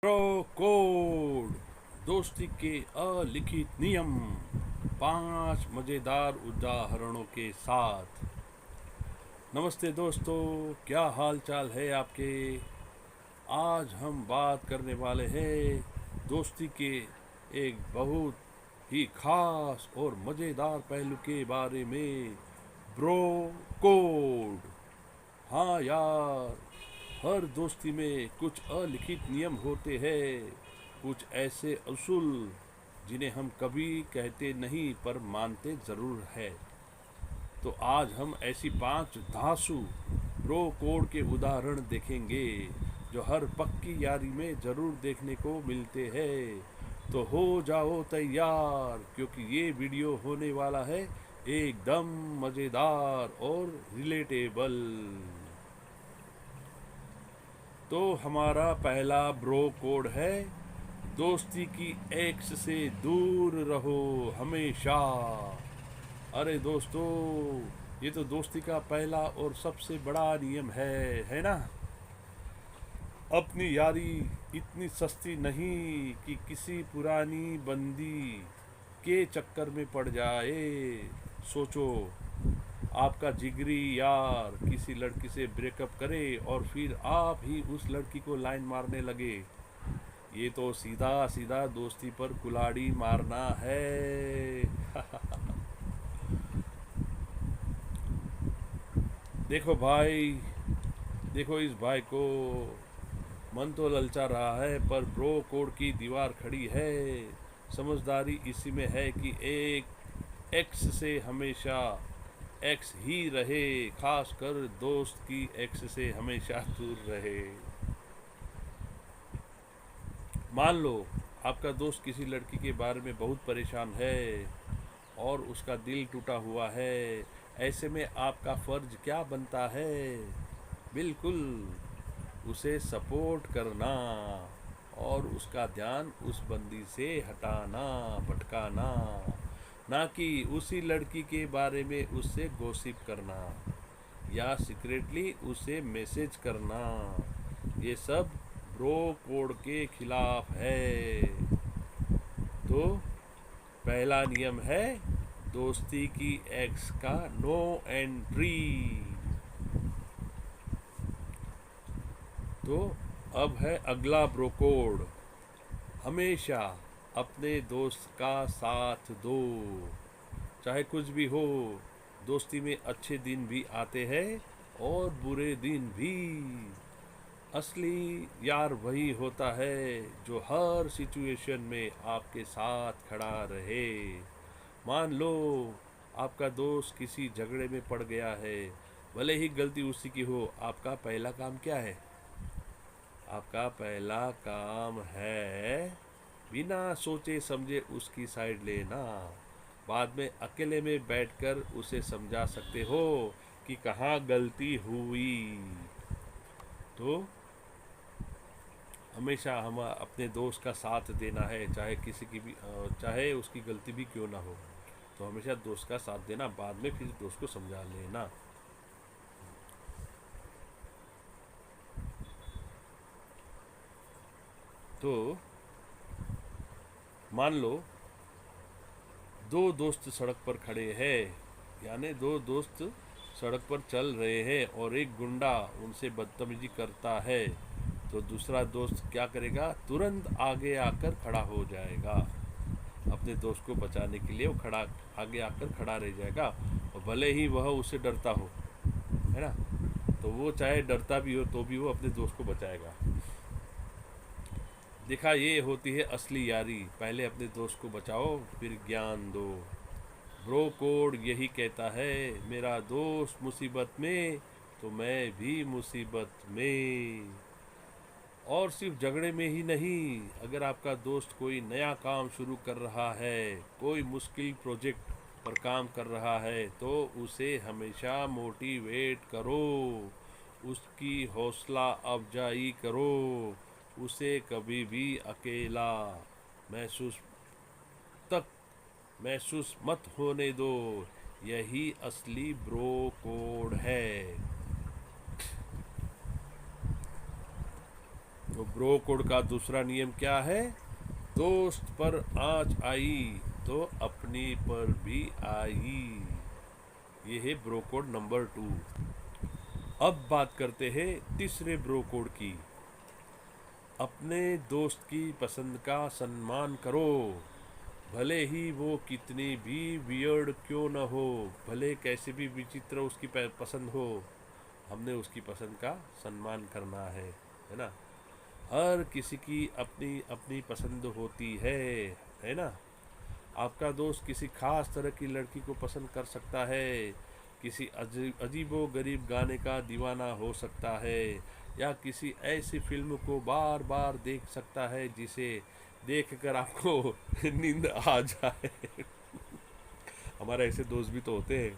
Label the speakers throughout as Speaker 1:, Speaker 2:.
Speaker 1: Pro code दोस्ती के अलिखित नियम 5 मज़ेदार उदाहरणों के साथ। नमस्ते दोस्तों, क्या हाल चाल है आपके। आज हम बात करने वाले हैं दोस्ती के एक बहुत ही खास और मज़ेदार पहलू के बारे में, ब्रो कोड। हाँ यार, हर दोस्ती में कुछ अलिखित नियम होते हैं, कुछ ऐसे असूल जिन्हें हम कभी कहते नहीं पर मानते ज़रूर है। तो आज हम ऐसी 5 धांसू ब्रो कोड के उदाहरण देखेंगे जो हर पक्की यारी में ज़रूर देखने को मिलते हैं। तो हो जाओ तैयार, क्योंकि ये वीडियो होने वाला है एकदम मज़ेदार और रिलेटेबल। तो हमारा पहला ब्रो कोड है, दोस्ती की एक्स से दूर रहो हमेशा। अरे दोस्तों, ये तो दोस्ती का पहला और सबसे बड़ा नियम है ना। अपनी यारी इतनी सस्ती नहीं कि किसी पुरानी बंदी के चक्कर में पड़ जाए। सोचो, आपका जिगरी यार किसी लड़की से ब्रेकअप करे और फिर आप ही उस लड़की को लाइन मारने लगे। ये तो सीधा सीधा दोस्ती पर कुल्हाड़ी मारना है। देखो भाई, देखो इस भाई को, मन तो ललचा रहा है पर ब्रो कोड की दीवार खड़ी है। समझदारी इसी में है कि एक एक्स से हमेशा एक्स ही रहे, खासकर दोस्त की एक्स से हमेशा दूर रहे। मान लो आपका दोस्त किसी लड़की के बारे में बहुत परेशान है और उसका दिल टूटा हुआ है। ऐसे में आपका फर्ज क्या बनता है? बिल्कुल उसे सपोर्ट करना और उसका ध्यान उस बंदी से हटाना, भटकाना, ना कि उसी लड़की के बारे में उससे गॉसिप करना या सीक्रेटली उसे मैसेज करना। ये सब ब्रो कोड के खिलाफ है। तो पहला नियम है दोस्ती की एक्स का नो एंट्री। तो अब है अगला ब्रो कोड, हमेशा अपने दोस्त का साथ दो। चाहे कुछ भी हो, दोस्ती में अच्छे दिन भी आते हैं और बुरे दिन भी। असली यार वही होता है जो हर सिचुएशन में आपके साथ खड़ा रहे। मान लो आपका दोस्त किसी झगड़े में पड़ गया है, भले ही गलती उसी की हो, आपका पहला काम क्या है? आपका पहला काम है बिना सोचे समझे उसकी साइड लेना। बाद में अकेले में बैठकर उसे समझा सकते हो कि कहाँ गलती हुई। तो हमेशा हम अपने दोस्त का साथ देना है, चाहे किसी की भी चाहे उसकी गलती भी क्यों ना हो। तो हमेशा दोस्त का साथ देना, बाद में फिर दोस्त को समझा लेना। तो मान लो दो दोस्त सड़क पर खड़े हैं, यानी दो दोस्त सड़क पर चल रहे हैं और एक गुंडा उनसे बदतमीजी करता है। तो दूसरा दोस्त क्या करेगा? तुरंत आगे आकर खड़ा हो जाएगा। अपने दोस्त को बचाने के लिए वो आगे आकर खड़ा रह जाएगा, और भले ही वह उससे डरता हो, है ना, तो वो चाहे डरता भी हो तो भी वो अपने दोस्त को बचाएगा। देखा, ये होती है असली यारी। पहले अपने दोस्त को बचाओ, फिर ज्ञान दो। ब्रो कोड यही कहता है, मेरा दोस्त मुसीबत में तो मैं भी मुसीबत में। और सिर्फ झगड़े में ही नहीं, अगर आपका दोस्त कोई नया काम शुरू कर रहा है, कोई मुश्किल प्रोजेक्ट पर काम कर रहा है, तो उसे हमेशा मोटिवेट करो, उसकी हौसला अफजाई करो। उसे कभी भी अकेला महसूस तक महसूस मत होने दो। यही असली ब्रो कोड है। तो ब्रो कोड का दूसरा नियम क्या है? दोस्त पर आँच आई तो अपनी पर भी आई। ये है ब्रो कोड नंबर 2। अब बात करते हैं तीसरे ब्रो कोड की। अपने दोस्त की पसंद का सम्मान करो, भले ही वो कितनी भी वियर्ड क्यों न हो, भले कैसे भी विचित्र उसकी पसंद हो, हमने उसकी पसंद का सम्मान करना है ना। हर किसी की अपनी अपनी पसंद होती है ना। आपका दोस्त किसी खास तरह की लड़की को पसंद कर सकता है, किसी अजीबो गरीब गाने का दीवाना हो सकता है, या किसी ऐसी फिल्म को बार बार देख सकता है जिसे देखकर आपको नींद आ जाए। हमारे ऐसे दोस्त भी तो होते हैं।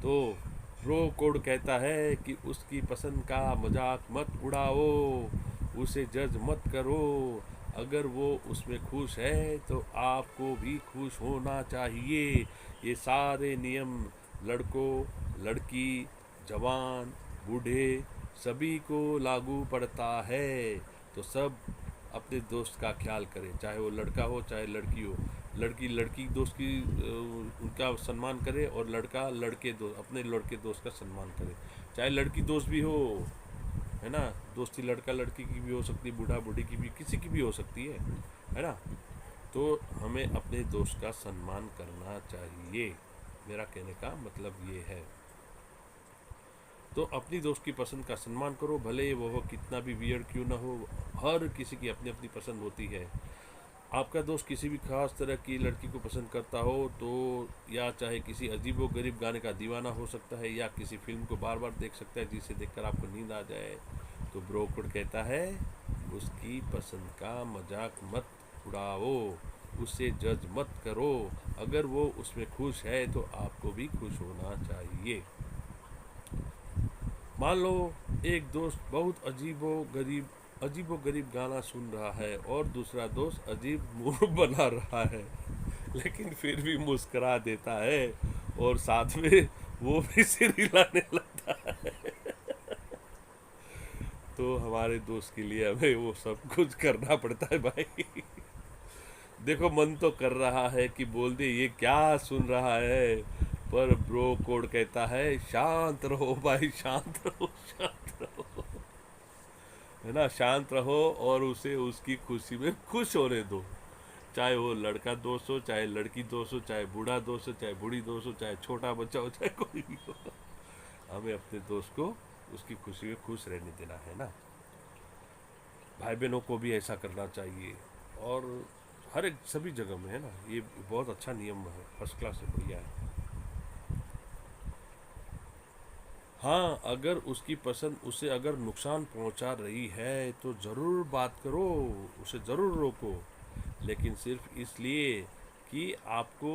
Speaker 1: तो ब्रो कोड कहता है कि उसकी पसंद का मजाक मत उड़ाओ, उसे जज मत करो। अगर वो उसमें खुश है तो आपको भी खुश होना चाहिए। ये सारे नियम लड़कों, लड़की, जवान, बूढ़े सभी को लागू पड़ता है। तो सब अपने दोस्त का ख्याल करें, चाहे वो लड़का हो चाहे लड़की हो। लड़की लड़की दोस्त की उनका सम्मान करे, और लड़का लड़के दोस्त अपने लड़के दोस्त का सम्मान करे। चाहे लड़की दोस्त भी हो, है ना। दोस्ती लड़का लड़की की भी हो सकती है, बूढ़ा बूढ़ी की भी, किसी की भी हो सकती है ना। तो हमें अपने दोस्त का सम्मान करना चाहिए, मेरा कहने का मतलब ये है। तो अपनी दोस्त की पसंद का सम्मान करो, भले वो कितना भी वियर्ड क्यों ना हो। हर किसी की अपनी अपनी पसंद होती है। आपका दोस्त किसी भी खास तरह की लड़की को पसंद करता हो तो, या चाहे किसी अजीबो गरीब गाने का दीवाना हो सकता है, या किसी फिल्म को बार बार देख सकता है जिसे देखकर आपको नींद आ जाए, तो ब्रो कोड कहता है उसकी पसंद का मजाक मत उड़ाओ, उसे जज मत करो। अगर वो उसमें खुश है तो आपको भी खुश होना चाहिए। मान लो एक दोस्त बहुत अजीबो गरीब गाना सुन रहा है और दूसरा दोस्त अजीब मुंह बना रहा है, लेकिन फिर भी मुस्करा देता है और साथ में वो भी सिर हिलाने लगता है। तो हमारे दोस्त के लिए हमें वो सब कुछ करना पड़ता है भाई। देखो, मन तो कर रहा है कि बोल दे ये क्या सुन रहा है, पर ब्रो कोड कहता है शांत रहो भाई, शांत रहो, शांत रहो, है ना। शांत रहो और उसे उसकी खुशी में खुश होने दो। चाहे वो लड़का दोस्त हो, चाहे लड़की दोस्त हो, चाहे बूढ़ा दोस्त हो, चाहे बूढ़ी दोस्त हो, चाहे छोटा बच्चा हो, चाहे कोई भी हो, हमें अपने दोस्त को उसकी खुशी में खुश रहने देना है ना। भाई बहनों को भी ऐसा करना चाहिए, और हर एक सभी जगह में, है ना। ये बहुत अच्छा नियम है, फर्स्ट क्लास है, बढ़िया है। हाँ, अगर उसकी पसंद उसे अगर नुकसान पहुंचा रही है तो ज़रूर बात करो, उसे ज़रूर रोको, लेकिन सिर्फ इसलिए कि आपको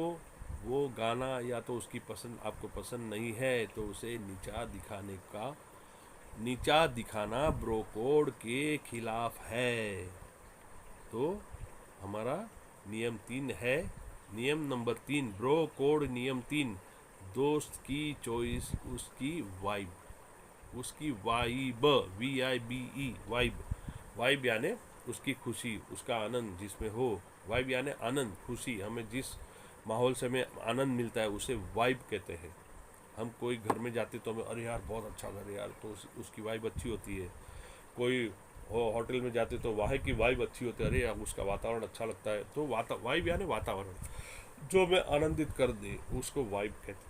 Speaker 1: वो गाना या तो उसकी पसंद आपको पसंद नहीं है तो उसे नीचा दिखाना ब्रो कोड के खिलाफ है। तो हमारा नियम 3 है। नियम नंबर 3, ब्रो कोड नियम 3, दोस्त की चॉइस उसकी वाइब, VIBE, वाइब यानी उसकी खुशी, उसका आनंद जिसमें हो। वाइब यानी आनंद, खुशी, हमें जिस माहौल से हमें आनंद मिलता है उसे वाइब कहते हैं। हम कोई घर में जाते तो हमें अरे यार बहुत अच्छा घर है यार, तो उसकी वाइब अच्छी होती है। कोई होटल में जाते तो वहाँ की वाइब अच्छी होती है, अरे यार उसका वातावरण अच्छा लगता है। तो वाइब यानी वातावरण जो हमें आनंदित कर दे उसको वाइब कहते हैं।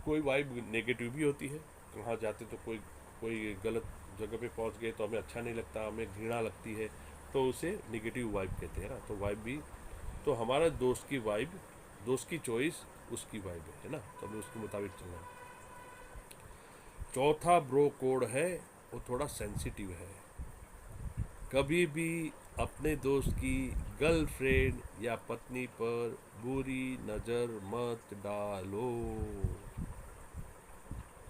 Speaker 1: कोई वाइब नेगेटिव भी होती है, वहाँ जाते तो कोई गलत जगह पे पहुँच गए तो हमें अच्छा नहीं लगता, हमें घृणा लगती है, तो उसे नेगेटिव वाइब कहते हैं ना। तो वाइब भी, तो हमारा दोस्त की वाइब, दोस्त की चॉइस उसकी वाइब है ना, तो हमें उसके मुताबिक चलना है। चौथा ब्रो कोड है वो थोड़ा सेंसिटिव है। कभी भी अपने दोस्त की गर्लफ्रेंड या पत्नी पर बुरी नज़र मत डालो।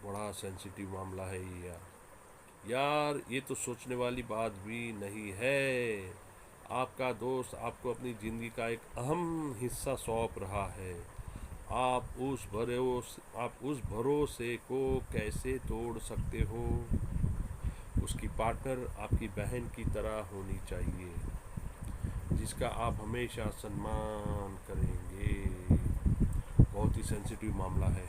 Speaker 1: बड़ा सेंसिटिव मामला है ये यार, ये तो सोचने वाली बात भी नहीं है। आपका दोस्त आपको अपनी ज़िंदगी का एक अहम हिस्सा सौंप रहा है। आप उस भरोसे को कैसे तोड़ सकते हो? उसकी पार्टनर आपकी बहन की तरह होनी चाहिए, जिसका आप हमेशा सम्मान करेंगे। बहुत ही सेंसिटिव मामला है।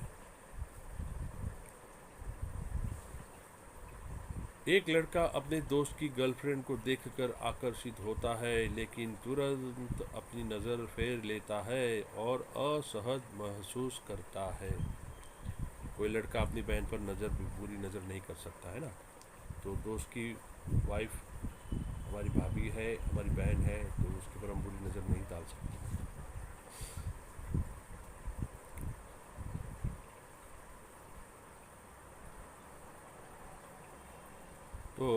Speaker 1: एक लड़का अपने दोस्त की गर्लफ्रेंड को देखकर आकर्षित होता है, लेकिन तुरंत अपनी नज़र फेर लेता है और असहज महसूस करता है। कोई लड़का अपनी बहन पर बुरी नज़र नहीं कर सकता है ना। तो दोस्त की वाइफ हमारी भाभी है, हमारी बहन है, तो उसके पर हम बुरी नज़र नहीं डाल सकते। तो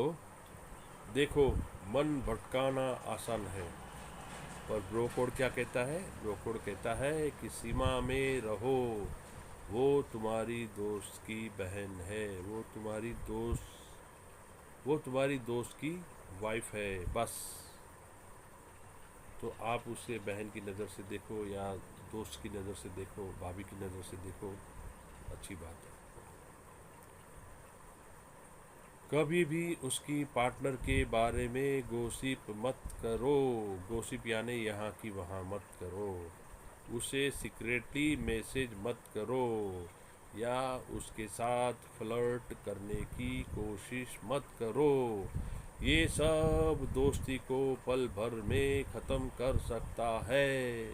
Speaker 1: देखो, मन भटकाना आसान है, पर ब्रो कोड क्या कहता है? ब्रो कोड कहता है कि सीमा में रहो। वो तुम्हारी दोस्त की बहन है, वो तुम्हारी दोस्त की वाइफ है, बस। तो आप उसे बहन की नज़र से देखो या दोस्त की नज़र से देखो, भाभी की नज़र से देखो, अच्छी बात है। कभी भी उसकी पार्टनर के बारे में गॉसिप मत करो। गॉसिप यानी यहाँ की वहाँ मत करो। उसे सीक्रेटली मैसेज मत करो या उसके साथ फ्लर्ट करने की कोशिश मत करो। ये सब दोस्ती को पल भर में ख़त्म कर सकता है।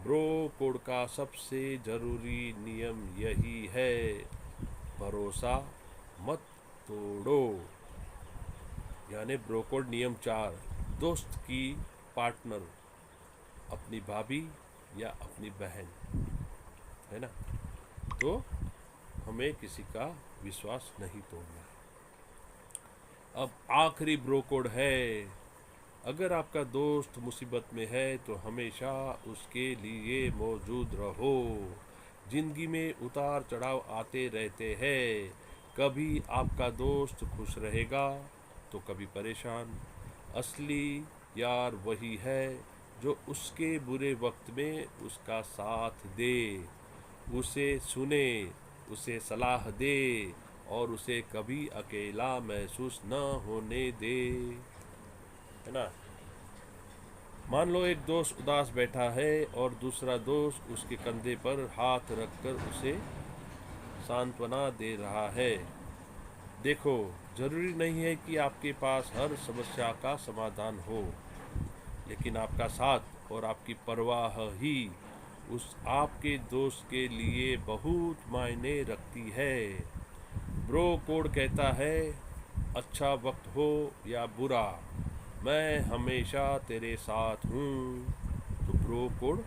Speaker 1: ब्रो कोड का सबसे ज़रूरी नियम यही है, भरोसा मत तोड़ो। यानी ब्रो कोड नियम 4, दोस्त की पार्टनर अपनी भाभी या अपनी बहन है ना, तो हमें किसी का विश्वास नहीं तोड़ना है। अब आखिरी ब्रो कोड है, अगर आपका दोस्त मुसीबत में है तो हमेशा उसके लिए मौजूद रहो। जिंदगी में उतार चढ़ाव आते रहते हैं, कभी आपका दोस्त खुश रहेगा तो कभी परेशान। असली यार वही है जो उसके बुरे वक्त में उसका साथ दे, उसे सुने, उसे सलाह दे और उसे कभी अकेला महसूस न होने दे, है ना। मान लो एक दोस्त उदास बैठा है और दूसरा दोस्त उसके कंधे पर हाथ रखकर उसे सांत्वना दे रहा है। देखो, ज़रूरी नहीं है कि आपके पास हर समस्या का समाधान हो, लेकिन आपका साथ और आपकी परवाह ही उस आपके दोस्त के लिए बहुत मायने रखती है। ब्रो कोड कहता है, अच्छा वक्त हो या बुरा, मैं हमेशा तेरे साथ हूँ। तो ब्रो कोड